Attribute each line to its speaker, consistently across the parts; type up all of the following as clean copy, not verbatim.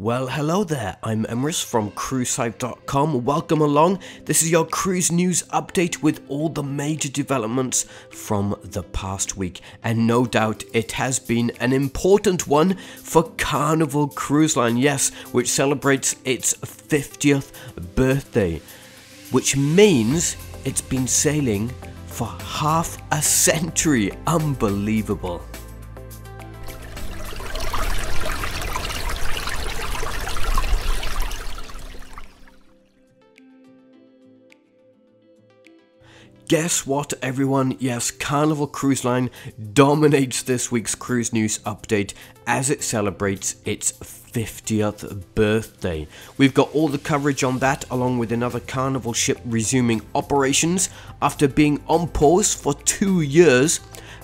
Speaker 1: Well, hello there, I'm Emrys from cruisehive.com. Welcome along. This is your cruise news update with all the major developments from the past week. And no doubt it has been an important one for Carnival Cruise Line, yes, which celebrates its 50th birthday, which means it's been sailing for half a century. Unbelievable. Guess what, everyone? Yes, Carnival Cruise Line dominates this week's cruise news update as it celebrates its 50th birthday. We've got all the coverage on that, along with another Carnival ship resuming operations after being on pause for 2 years,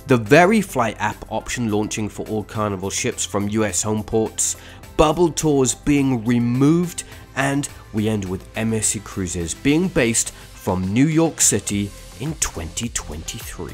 Speaker 1: the VeriFLY app option launching for all Carnival ships from US homeports, bubble tours being removed, and we end with MSC Cruises being based from New York City in 2023.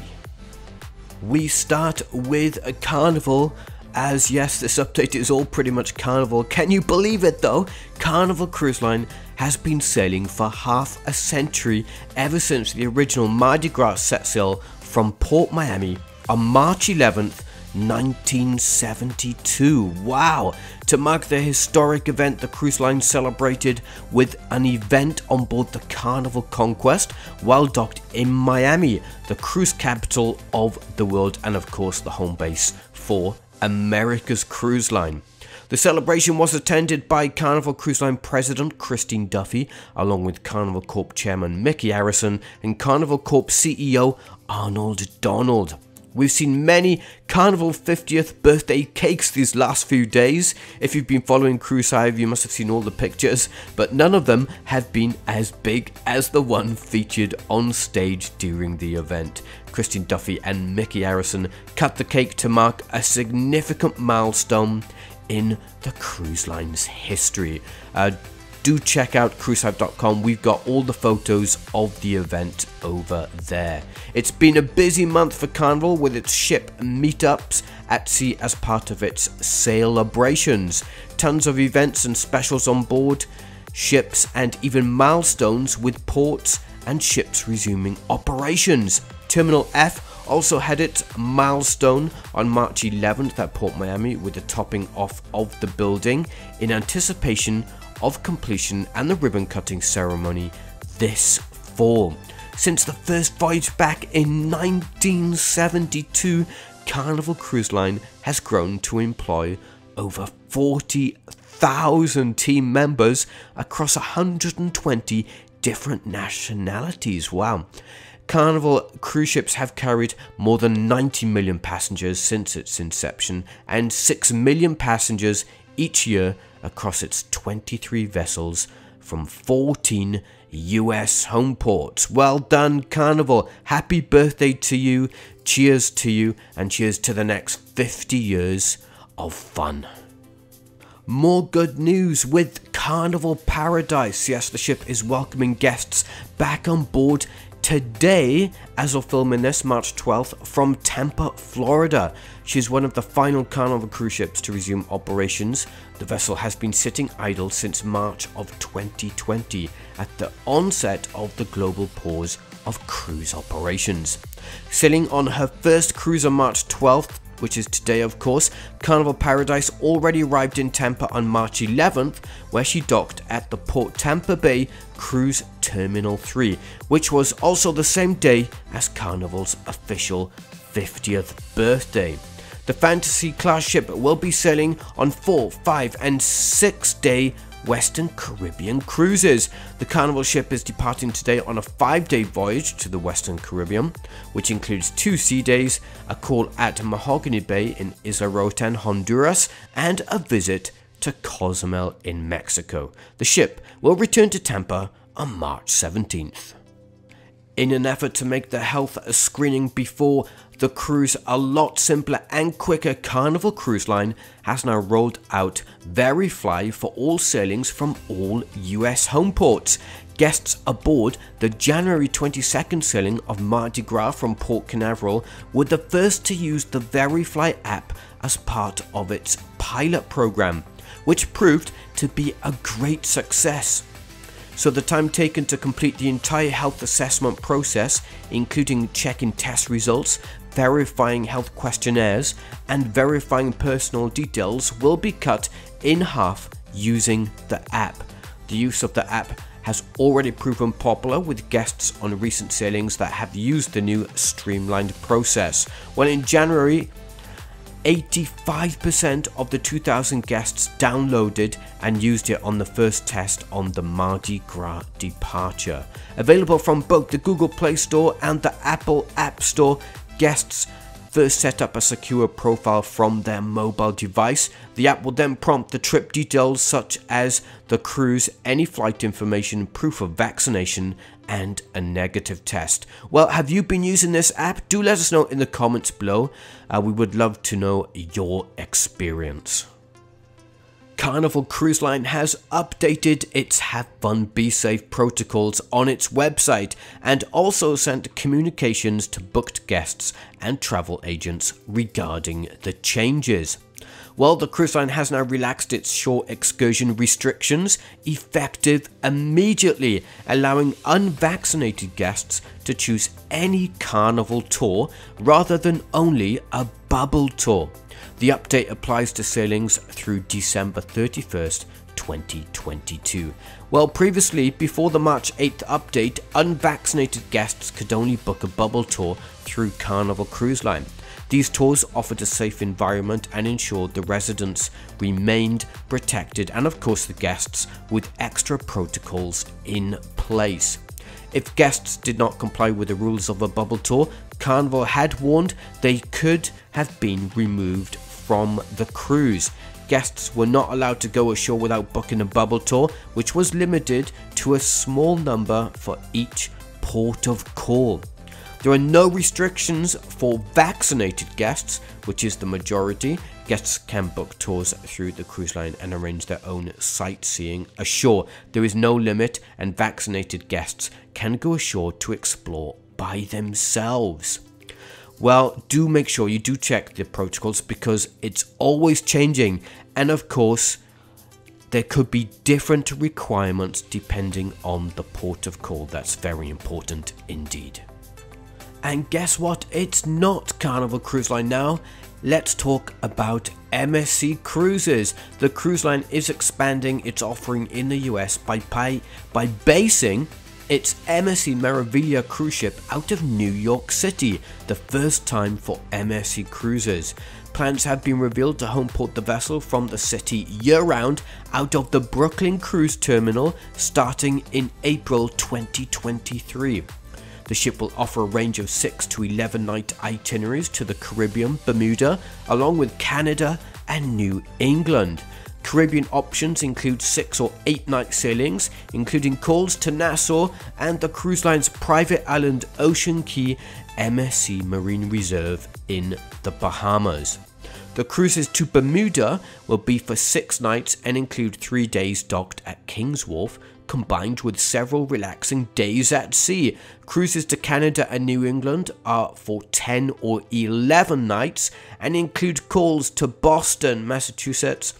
Speaker 1: We start with a Carnival, as yes, this update is all pretty much Carnival. Can you believe it though? Carnival Cruise Line has been sailing for half a century, ever since the original Mardi Gras set sail from Port Miami on March 11th, 1972. Wow! To mark the historic event, the cruise line celebrated with an event on board the Carnival Conquest while docked in Miami, the cruise capital of the world and of course the home base for America's Cruise Line. The celebration was attended by Carnival Cruise Line President Christine Duffy, along with Carnival Corp Chairman Mickey Harrison and Carnival Corp CEO Arnold Donald. We've seen many Carnival 50th birthday cakes these last few days. If you've been following Cruise Hive, you must have seen all the pictures, but none of them have been as big as the one featured on stage during the event. Christine Duffy and Mickey Harrison cut the cake to mark a significant milestone in the cruise line's history. Do check out cruisehive.com. We've got all the photos of the event over there. It's been a busy month for Carnival with its ship meetups at sea as part of its celebrations. Tons of events and specials on board ships and even milestones with ports and ships resuming operations. Terminal F also had its milestone on March 11th at Port Miami with the topping off of the building in anticipation of completion and the ribbon cutting ceremony this fall. Since the first voyage back in 1972, Carnival Cruise Line has grown to employ over 40,000 team members across 120 different nationalities. Wow. Carnival cruise ships have carried more than 90 million passengers since its inception and 6 million passengers each year across its 23 vessels from 14 US homeports. Well done, Carnival. Happy birthday to you. Cheers to you, and cheers to the next 50 years of fun. More good news with Carnival Paradise. Yes, the ship is welcoming guests back on board today, as of filming this, March 12th, from Tampa, Florida. She's one of the final Carnival cruise ships to resume operations. The vessel has been sitting idle since March of 2020 at the onset of the global pause of cruise operations. Sailing on her first cruise on March 12th, which is today of course, Carnival Paradise already arrived in Tampa on March 11th, where she docked at the Port Tampa Bay Cruise Terminal 3, which was also the same day as Carnival's official 50th birthday. The Fantasy class ship will be sailing on 4, 5 and 6 day Western Caribbean cruises. The Carnival ship is departing today on a 5-day voyage to the Western Caribbean, which includes 2 sea days, a call at Mahogany Bay in Izarroten, Honduras, and a visit to Cozumel in Mexico. The ship will return to Tampa on March 17th. In an effort to make the health screening before the cruise a lot simpler and quicker, Carnival Cruise Line has now rolled out VeriFLY for all sailings from all US homeports. Guests aboard the January 22nd sailing of Mardi Gras from Port Canaveral were the first to use the VeriFLY app as part of its pilot program. which proved to be a great success. So the time taken to complete the entire health assessment process, including checking test results, verifying health questionnaires, and verifying personal details, will be cut in half using the app. The use of the app has already proven popular with guests on recent sailings that have used the new streamlined process. Well, in January, 85% of the 2,000 guests downloaded and used it on the first test on the Mardi Gras departure. Available from both the Google Play Store and the Apple App Store, guests first set up a secure profile from their mobile device. The app will then prompt the trip details such as the cruise, any flight information, proof of vaccination, and a negative test. Well, have you been using this app? Do let us know in the comments below. We would love to know your experience. Carnival Cruise Line has updated its Have Fun Be Safe protocols on its website and also sent communications to booked guests and travel agents regarding the changes. Well, the cruise line has now relaxed its shore excursion restrictions, effective immediately, allowing unvaccinated guests to choose any Carnival tour rather than only a bubble tour. The update applies to sailings through December 31st, 2022. Well, previously, before the March 8th update, unvaccinated guests could only book a bubble tour through Carnival Cruise Line. These tours offered a safe environment and ensured the residents remained protected, and of course the guests, with extra protocols in place. If guests did not comply with the rules of a bubble tour, Carnival had warned they could have been removed from the cruise. Guests were not allowed to go ashore without booking a bubble tour, which was limited to a small number for each port of call. There are no restrictions for vaccinated guests, which is the majority. Guests can book tours through the cruise line and arrange their own sightseeing ashore. There is no limit, and vaccinated guests can go ashore to explore by themselves. Well, do make sure you do check the protocols because it's always changing, and of course there could be different requirements depending on the port of call. That's very important indeed. And guess what? It's not Carnival Cruise Line now. Let's talk about MSC Cruises. The cruise line is expanding its offering in the US by basing its MSC Meraviglia cruise ship out of New York City, the first time for MSC Cruises. Plans have been revealed to homeport the vessel from the city year-round out of the Brooklyn Cruise Terminal starting in April 2023. The ship will offer a range of 6 to 11 night itineraries to the Caribbean, Bermuda, along with Canada and New England. Caribbean options include 6 or 8 night sailings, including calls to Nassau and the cruise line's private island Ocean Key MSC Marine Reserve in the Bahamas. The cruises to Bermuda will be for 6 nights and include 3 days docked at King's Wharf, combined with several relaxing days at sea. Cruises to Canada and New England are for 10 or 11 nights and include calls to Boston, Massachusetts,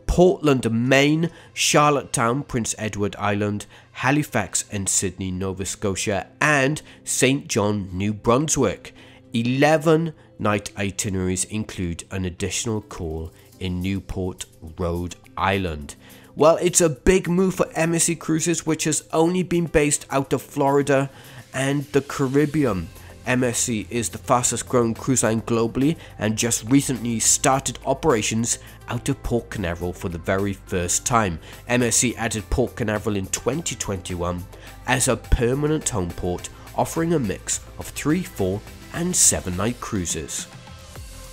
Speaker 1: Portland, Maine, Charlottetown, Prince Edward Island, Halifax and Sydney, Nova Scotia, and St. John, New Brunswick. 11 night itineraries include an additional call in Newport, Rhode Island. Well, it's a big move for MSC Cruises, which has only been based out of Florida and the Caribbean. MSC is the fastest growing cruise line globally and just recently started operations out of Port Canaveral for the very first time. MSC added Port Canaveral in 2021 as a permanent home port, offering a mix of 3, 4 and 7 night cruises.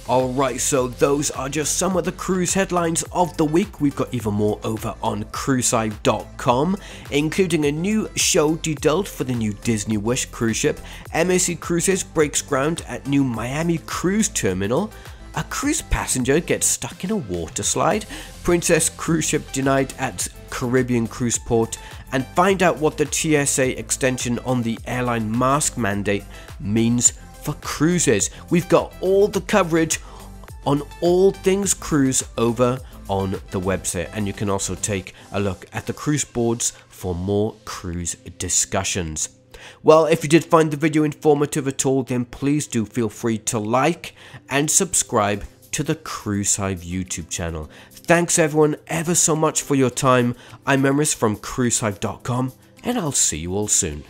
Speaker 1: Alright, so those are just some of the cruise headlines of the week. We've got even more over on cruisehive.com, including a new show detailed for the new Disney Wish cruise ship. MSC Cruises breaks ground at new Miami Cruise Terminal. A cruise passenger gets stuck in a water slide. Princess cruise ship denied at Caribbean cruise port. And find out what the TSA extension on the airline mask mandate means for cruises. We've got all the coverage on all things cruise over on the website, and you can also take a look at the cruise boards for more cruise discussions. Well, if you did find the video informative at all, then please do feel free to like and subscribe to the Cruise Hive YouTube channel. Thanks everyone ever so much for your time. I'm Emrys from cruisehive.com, and I'll see you all soon.